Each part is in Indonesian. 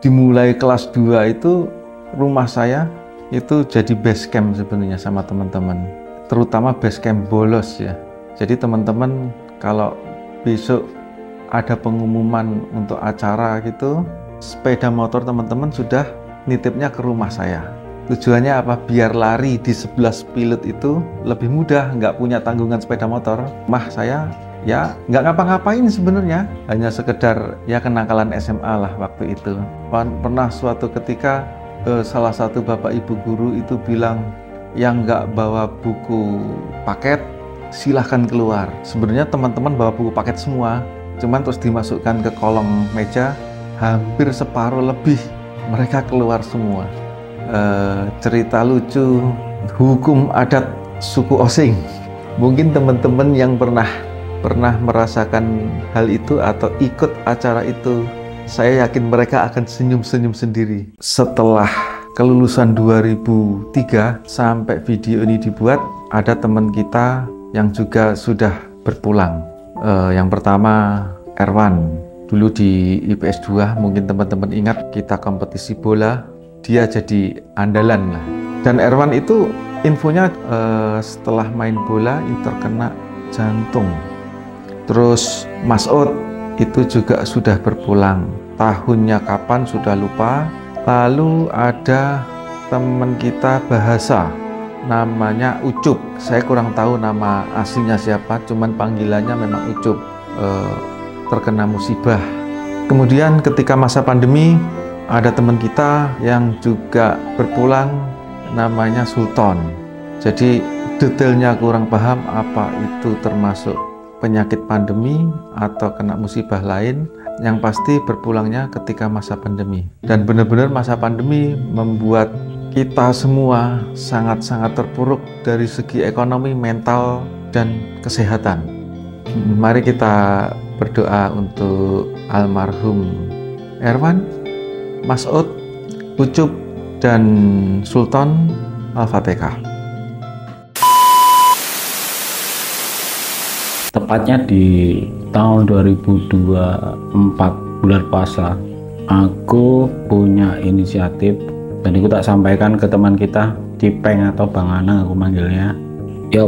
dimulai kelas 2 itu rumah saya itu jadi base camp sebenarnya sama teman-teman, terutama base camp bolos ya. Jadi teman-teman kalau besok ada pengumuman untuk acara gitu, sepeda motor teman-teman sudah nitipnya ke rumah saya. Tujuannya apa? Biar lari di 11 pilot itu lebih mudah, nggak punya tanggungan sepeda motor. Mah saya ya nggak ngapa-ngapain sebenarnya, hanya sekedar ya kenakalan SMA lah waktu itu. Pernah suatu ketika salah satu bapak ibu guru itu bilang, yang nggak bawa buku paket silahkan keluar. Sebenarnya teman-teman bawa buku paket semua, cuman terus dimasukkan ke kolong meja, hampir separuh lebih mereka keluar semua. Cerita lucu hukum adat suku Osing, mungkin teman-teman yang pernah merasakan hal itu atau ikut acara itu, saya yakin mereka akan senyum-senyum sendiri. Setelah kelulusan 2003 sampai video ini dibuat, ada teman kita yang juga sudah berpulang. Yang pertama Erwan, dulu di IPS 2, mungkin teman-teman ingat kita kompetisi bola, dia jadi andalan lah. Dan Erwan itu infonya setelah main bola terkena jantung. Terus Mas Ut itu juga sudah berpulang, tahunnya kapan sudah lupa. Lalu ada teman kita bahasa, namanya Ucup, saya kurang tahu nama aslinya siapa, cuman panggilannya memang Ucup, terkena musibah. Kemudian ketika masa pandemi ada teman kita yang juga berpulang, namanya Sultan. Jadi detailnya kurang paham apa itu termasuk penyakit pandemi atau kena musibah lain. Yang pasti berpulangnya ketika masa pandemi. Dan benar-benar masa pandemi membuat kita semua sangat-sangat terpuruk dari segi ekonomi, mental, dan kesehatan. Mari kita berdoa untuk almarhum Erwan, Mas Ut, Ucup, dan Sultan. Al-Fatihah. Tepatnya di tahun 2024 bulan puasa, aku punya inisiatif dan aku tak sampaikan ke teman kita, Cipeng atau Bang Anang aku manggilnya. Ya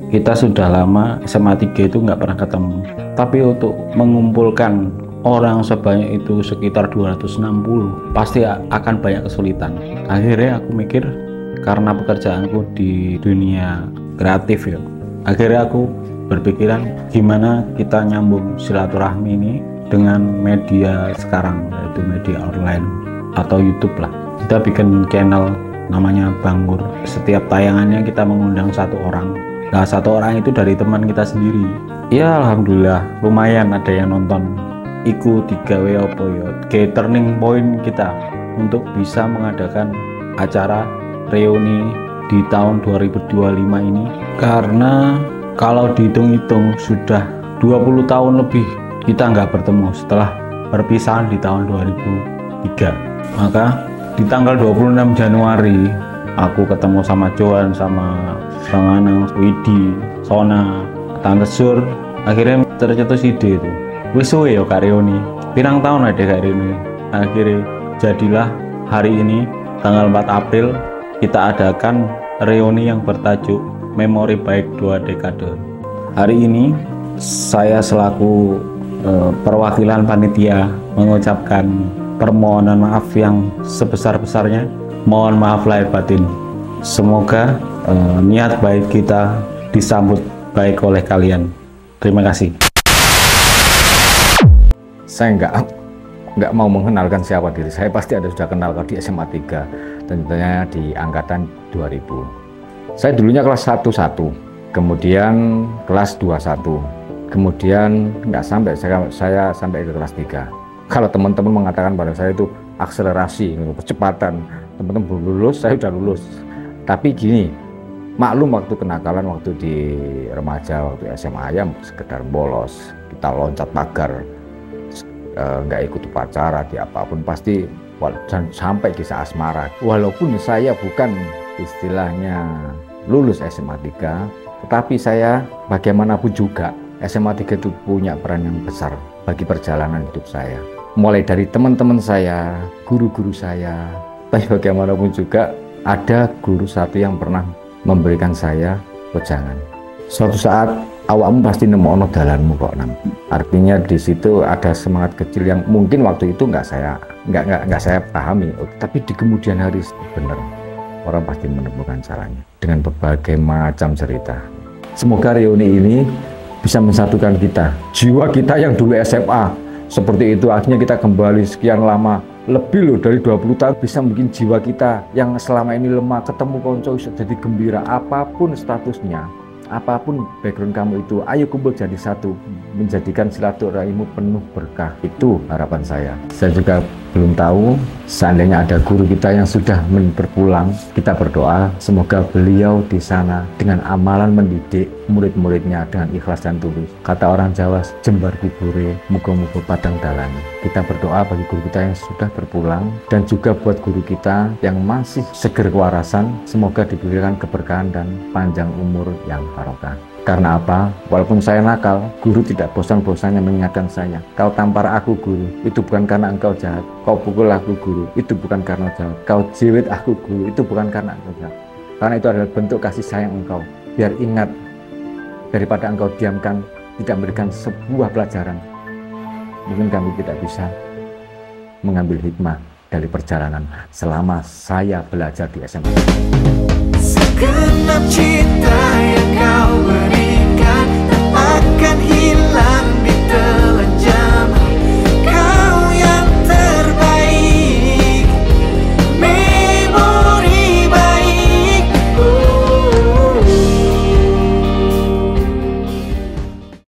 kita sudah lama SMA 3 itu nggak pernah ketemu, tapi untuk mengumpulkan orang sebanyak itu sekitar 260 pasti akan banyak kesulitan. Akhirnya aku mikir, karena pekerjaanku di dunia kreatif ya, akhirnya aku berpikiran gimana kita nyambung silaturahmi ini dengan media sekarang, yaitu media online atau YouTube lah. Kita bikin channel namanya Banggur. Setiap tayangannya kita mengundang satu orang. Nah, satu orang itu dari teman kita sendiri. Ya alhamdulillah lumayan ada yang nonton. Iku 3W apa ya, kayak turning point kita untuk bisa mengadakan acara reuni di tahun 2025 ini. Karena kalau dihitung-hitung sudah 20 tahun lebih kita nggak bertemu setelah perpisahan di tahun 2003. Maka di tanggal 26 Januari aku ketemu sama Joan, sama Bang Anang, Widi, Sona, Tante Sur. Akhirnya tercetus ide itu, wis suwe ya Kak Reuni, pirang tahun ada Kak Reuni. Akhirnya jadilah hari ini tanggal 4 April kita adakan reuni yang bertajuk Memori Baik 2 Dekade. Hari ini saya selaku perwakilan panitia mengucapkan permohonan maaf yang sebesar-besarnya. Mohon maaf lahir batin. Semoga niat baik kita disambut baik oleh kalian. Terima kasih. Saya nggak mau mengenalkan siapa diri saya, pasti ada sudah kenal kalau di SMA 3, tentunya di angkatan 2000. Saya dulunya kelas 11, kemudian kelas 21, kemudian nggak sampai saya sampai ke kelas 3. Kalau teman-teman mengatakan pada saya itu akselerasi, percepatan, teman-teman belum lulus, saya sudah lulus. Tapi gini, maklum waktu kenakalan, waktu di remaja, waktu SMA ya sekedar bolos, kita loncat pagar, nggak ikut upacara di apapun, pasti dan sampai kisah asmara. Walaupun saya bukan istilahnya lulus SMA 3, tetapi saya bagaimanapun juga SMA 3 itu punya peran yang besar bagi perjalanan hidup saya. mulai dari teman-teman saya, guru-guru saya, tapi bagaimanapun juga ada guru satu yang pernah memberikan saya wejangan. Suatu saat awakmu pasti nemono dalanmu kok Nam. Artinya di situ ada semangat kecil yang mungkin waktu itu nggak saya pahami, tapi di kemudian hari benar orang pasti menemukan caranya dengan berbagai macam cerita. Semoga reuni ini bisa mensatukan kita, jiwa kita yang dulu SMA seperti itu akhirnya kita kembali sekian lama, lebih loh dari 20 tahun, bisa bikin jiwa kita yang selama ini lemah ketemu konco jadi gembira. Apapun statusnya, apapun background kamu itu, ayo kumpul jadi satu, menjadikan silaturahmimu penuh berkah. Itu harapan saya. Saya juga belum tahu, seandainya ada guru kita yang sudah berpulang, kita berdoa semoga beliau di sana dengan amalan mendidik murid-muridnya dengan ikhlas dan tulus. Kata orang Jawa, jembar kubure, muga-muga padang dalane. Kita berdoa bagi guru kita yang sudah berpulang dan juga buat guru kita yang masih seger kewarasan, semoga diberikan keberkahan dan panjang umur yang barokah. Karena apa? Walaupun saya nakal, guru tidak bosan-bosannya mengingatkan saya, kau tampar aku guru, itu bukan karena engkau jahat. Kau pukul aku guru, itu bukan karena jahat. Kau jiwit aku guru, itu bukan karena engkau jahat. Karena itu adalah bentuk kasih sayang engkau. Biar ingat, daripada engkau diamkan, tidak memberikan sebuah pelajaran, mungkin kami tidak bisa mengambil hikmah dari perjalanan selama saya belajar di SMA. Segenap cinta yang kau beri